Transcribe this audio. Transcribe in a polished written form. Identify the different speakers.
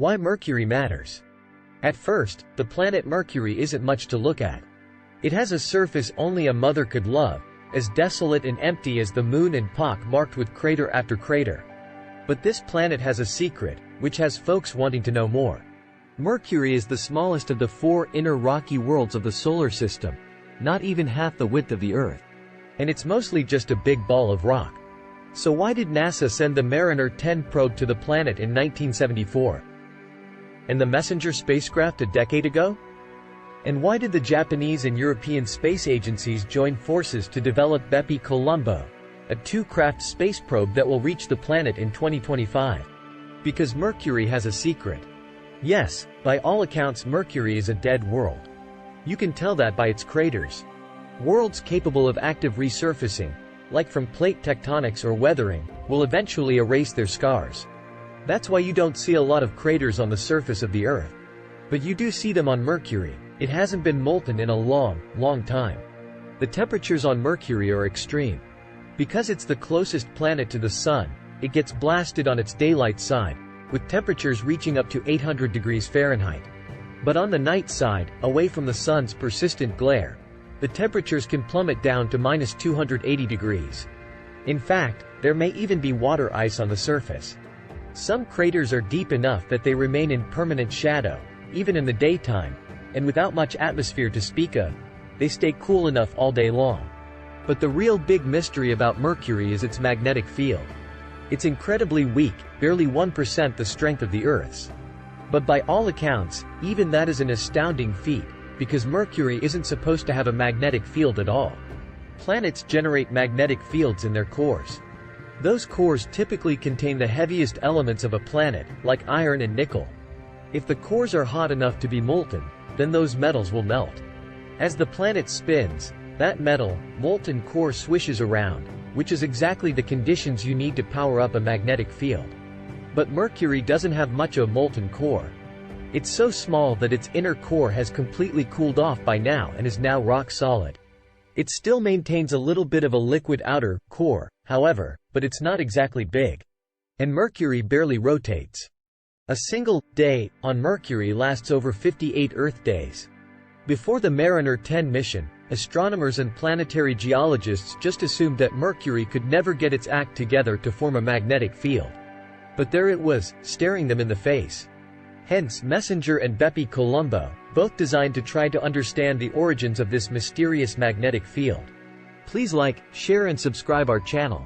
Speaker 1: Why Mercury matters. At first, the planet Mercury isn't much to look at. It has a surface only a mother could love, as desolate and empty as the moon and pock-marked with crater after crater. But this planet has a secret, which has folks wanting to know more. Mercury is the smallest of the 4 inner rocky worlds of the solar system, not even half the width of the Earth. And it's mostly just a big ball of rock. So why did NASA send the Mariner 10 probe to the planet in 1974? And the Messenger spacecraft a decade ago? And why did the Japanese and European space agencies join forces to develop Bepi Colombo, a 2-craft space probe that will reach the planet in 2025? Because Mercury has a secret. Yes, by all accounts Mercury is a dead world. You can tell that by its craters. Worlds capable of active resurfacing, like from plate tectonics or weathering, will eventually erase their scars. That's why you don't see a lot of craters on the surface of the Earth. But you do see them on Mercury. It hasn't been molten in a long time. The temperatures on Mercury are extreme. Because it's the closest planet to the Sun, it gets blasted on its daylight side, with temperatures reaching up to 800 degrees Fahrenheit. But on the night side, away from the Sun's persistent glare, the temperatures can plummet down to minus 280 degrees. In fact, there may even be water ice on the surface. Some craters are deep enough that they remain in permanent shadow, even in the daytime, and without much atmosphere to speak of, they stay cool enough all day long. But the real big mystery about Mercury is its magnetic field. It's incredibly weak, barely 1% the strength of the Earth's. But by all accounts, even that is an astounding feat, because Mercury isn't supposed to have a magnetic field at all. Planets generate magnetic fields in their cores. Those cores typically contain the heaviest elements of a planet, like iron and nickel. If the cores are hot enough to be molten, then those metals will melt. As the planet spins, that molten core swishes around, which is exactly the conditions you need to power up a magnetic field. But Mercury doesn't have much of a molten core. It's so small that its inner core has completely cooled off by now and is now rock solid. It still maintains a little bit of a liquid outer core, however, but it's not exactly big. And Mercury barely rotates. A single day on Mercury lasts over 58 Earth days. Before the Mariner 10 mission, astronomers and planetary geologists just assumed that Mercury could never get its act together to form a magnetic field. But there it was, staring them in the face. Hence Messenger and Bepi Colombo, both designed to try to understand the origins of this mysterious magnetic field. Please like, share and subscribe our channel.